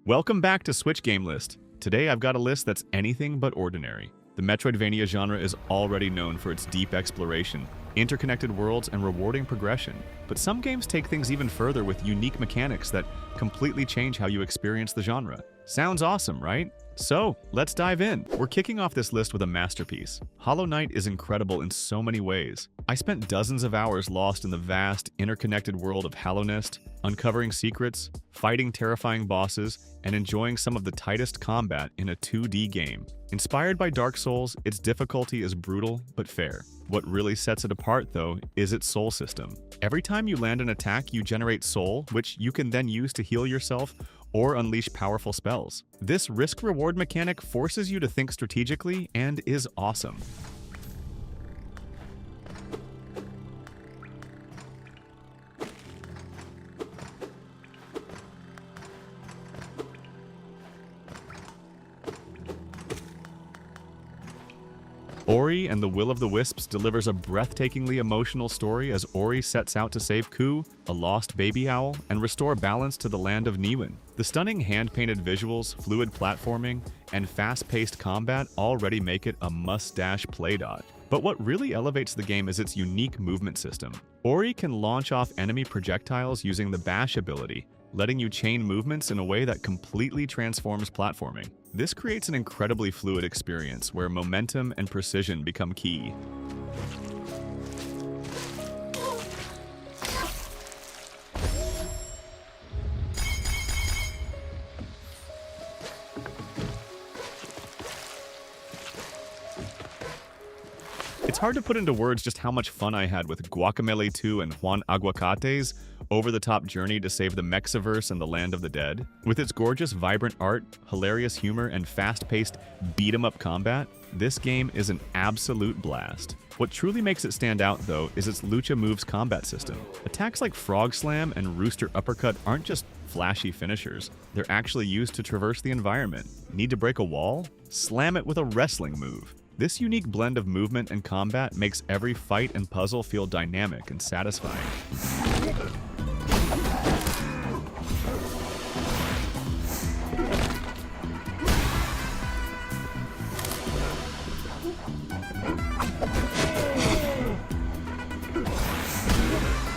Welcome back to Switch Game List. Today I've got a list that's anything but ordinary. The Metroidvania genre is already known for its deep exploration, interconnected worlds, and rewarding progression. But some games take things even further with unique mechanics that completely change how you experience the genre. Sounds awesome, right? So, let's dive in. We're kicking off this list with a masterpiece. Hollow Knight is incredible in so many ways. I spent dozens of hours lost in the vast, interconnected world of Hallownest, uncovering secrets, fighting terrifying bosses, and enjoying some of the tightest combat in a 2D game. Inspired by Dark Souls, its difficulty is brutal but fair. What really sets it apart, though, is its soul system. Every time you land an attack, you generate soul, which you can then use to heal yourself or unleash powerful spells. This risk-reward mechanic forces you to think strategically and is awesome. Ori and the Will of the Wisps delivers a breathtakingly emotional story as Ori sets out to save Ku, a lost baby owl, and restore balance to the land of Niwen. The stunning hand-painted visuals, fluid platforming, and fast-paced combat already make it a must-dash play dot. But what really elevates the game is its unique movement system. Ori can launch off enemy projectiles using the bash ability, letting you chain movements in a way that completely transforms platforming. This creates an incredibly fluid experience where momentum and precision become key. It's hard to put into words just how much fun I had with Guacamelee 2 and Juan Aguacate's over-the-top journey to save the Mexiverse and the Land of the Dead. With its gorgeous, vibrant art, hilarious humor, and fast-paced beat-em-up combat, this game is an absolute blast. What truly makes it stand out, though, is its Lucha Moves combat system. Attacks like Frog Slam and Rooster Uppercut aren't just flashy finishers. They're actually used to traverse the environment. Need to break a wall? Slam it with a wrestling move. This unique blend of movement and combat makes every fight and puzzle feel dynamic and satisfying.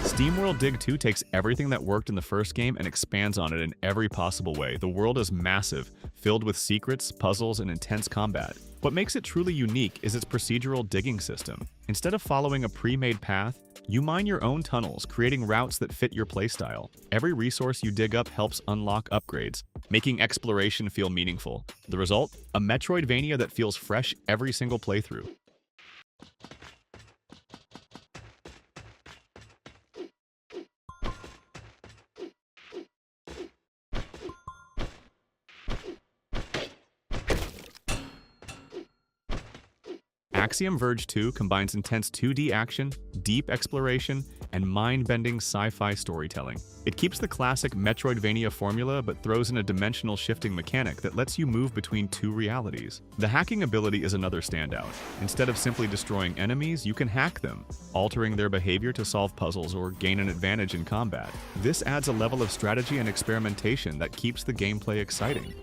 SteamWorld Dig 2 takes everything that worked in the first game and expands on it in every possible way. The world is massive, filled with secrets, puzzles, and intense combat. What makes it truly unique is its procedural digging system. Instead of following a pre-made path, you mine your own tunnels, creating routes that fit your playstyle. Every resource you dig up helps unlock upgrades, making exploration feel meaningful. The result? A Metroidvania that feels fresh every single playthrough. Axiom Verge 2 combines intense 2D action, deep exploration, and mind-bending sci-fi storytelling. It keeps the classic Metroidvania formula but throws in a dimensional shifting mechanic that lets you move between two realities. The hacking ability is another standout. Instead of simply destroying enemies, you can hack them, altering their behavior to solve puzzles or gain an advantage in combat. This adds a level of strategy and experimentation that keeps the gameplay exciting.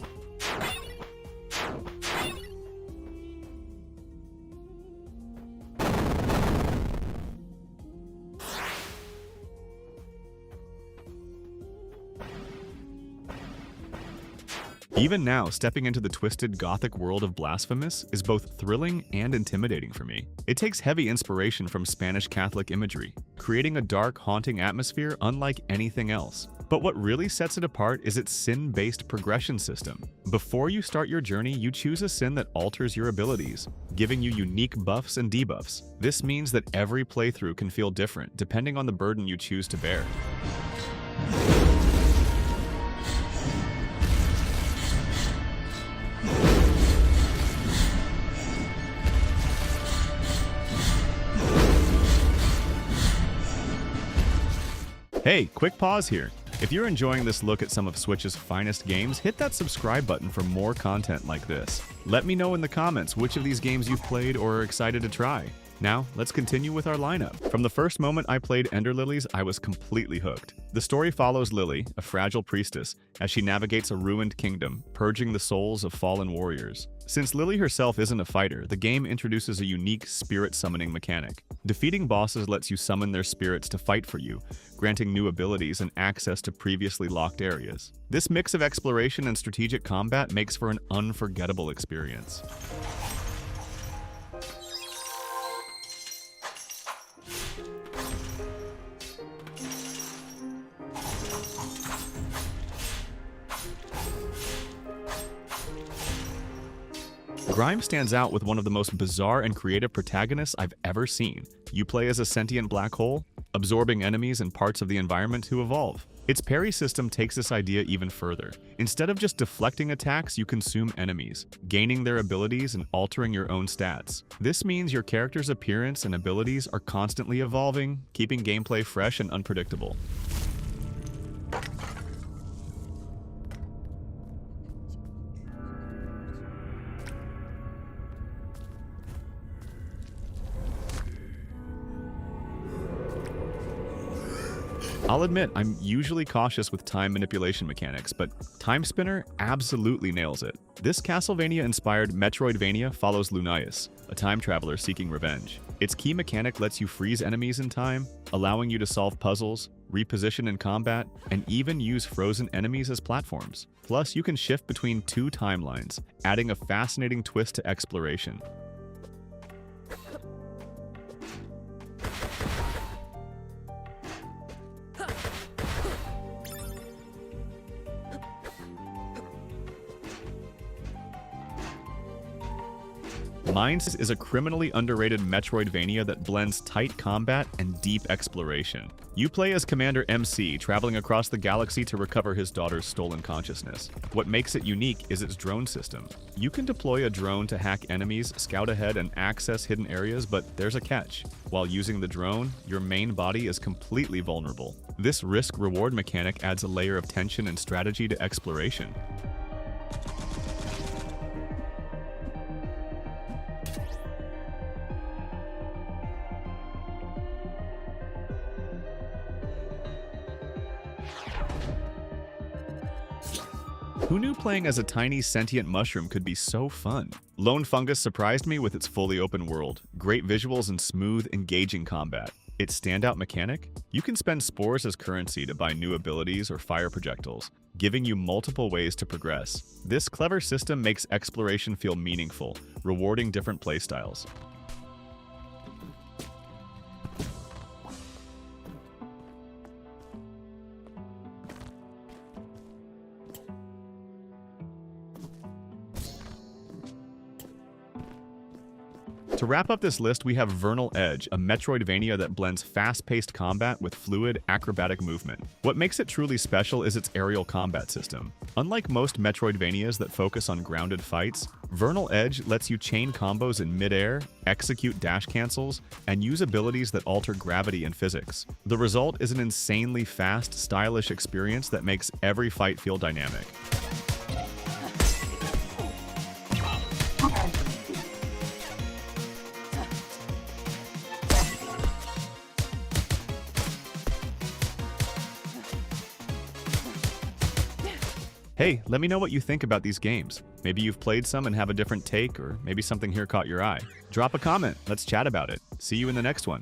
Even now, stepping into the twisted gothic world of Blasphemous is both thrilling and intimidating for me. It takes heavy inspiration from Spanish Catholic imagery, creating a dark, haunting atmosphere unlike anything else. But what really sets it apart is its sin-based progression system. Before you start your journey, you choose a sin that alters your abilities, giving you unique buffs and debuffs. This means that every playthrough can feel different, depending on the burden you choose to bear. Hey, quick pause here. If you're enjoying this look at some of Switch's finest games, hit that subscribe button for more content like this. Let me know in the comments which of these games you've played or are excited to try. Now, let's continue with our lineup. From the first moment I played Ender Lilies, I was completely hooked. The story follows Lily, a fragile priestess, as she navigates a ruined kingdom, purging the souls of fallen warriors. Since Lily herself isn't a fighter, the game introduces a unique spirit summoning mechanic. Defeating bosses lets you summon their spirits to fight for you, granting new abilities and access to previously locked areas. This mix of exploration and strategic combat makes for an unforgettable experience. Grime stands out with one of the most bizarre and creative protagonists I've ever seen. You play as a sentient black hole, absorbing enemies and parts of the environment to evolve. Its parry system takes this idea even further. Instead of just deflecting attacks, you consume enemies, gaining their abilities and altering your own stats. This means your character's appearance and abilities are constantly evolving, keeping gameplay fresh and unpredictable. I'll admit, I'm usually cautious with time manipulation mechanics, but Timespinner absolutely nails it. This Castlevania-inspired Metroidvania follows Lilies, a time traveler seeking revenge. Its key mechanic lets you freeze enemies in time, allowing you to solve puzzles, reposition in combat, and even use frozen enemies as platforms. Plus, you can shift between two timelines, adding a fascinating twist to exploration. MindSeize is a criminally underrated Metroidvania that blends tight combat and deep exploration. You play as Commander MC, traveling across the galaxy to recover his daughter's stolen consciousness. What makes it unique is its drone system. You can deploy a drone to hack enemies, scout ahead, and access hidden areas, but there's a catch. While using the drone, your main body is completely vulnerable. This risk-reward mechanic adds a layer of tension and strategy to exploration. Who knew playing as a tiny sentient mushroom could be so fun? Lone Fungus surprised me with its fully open world, great visuals, and smooth, engaging combat. Its standout mechanic? You can spend spores as currency to buy new abilities or fire projectiles, giving you multiple ways to progress. This clever system makes exploration feel meaningful, rewarding different playstyles. To wrap up this list, we have Vernal Edge, a Metroidvania that blends fast-paced combat with fluid, acrobatic movement. What makes it truly special is its aerial combat system. Unlike most Metroidvanias that focus on grounded fights, Vernal Edge lets you chain combos in mid-air, execute dash cancels, and use abilities that alter gravity and physics. The result is an insanely fast, stylish experience that makes every fight feel dynamic. Hey, let me know what you think about these games. Maybe you've played some and have a different take, or maybe something here caught your eye. Drop a comment, let's chat about it. See you in the next one.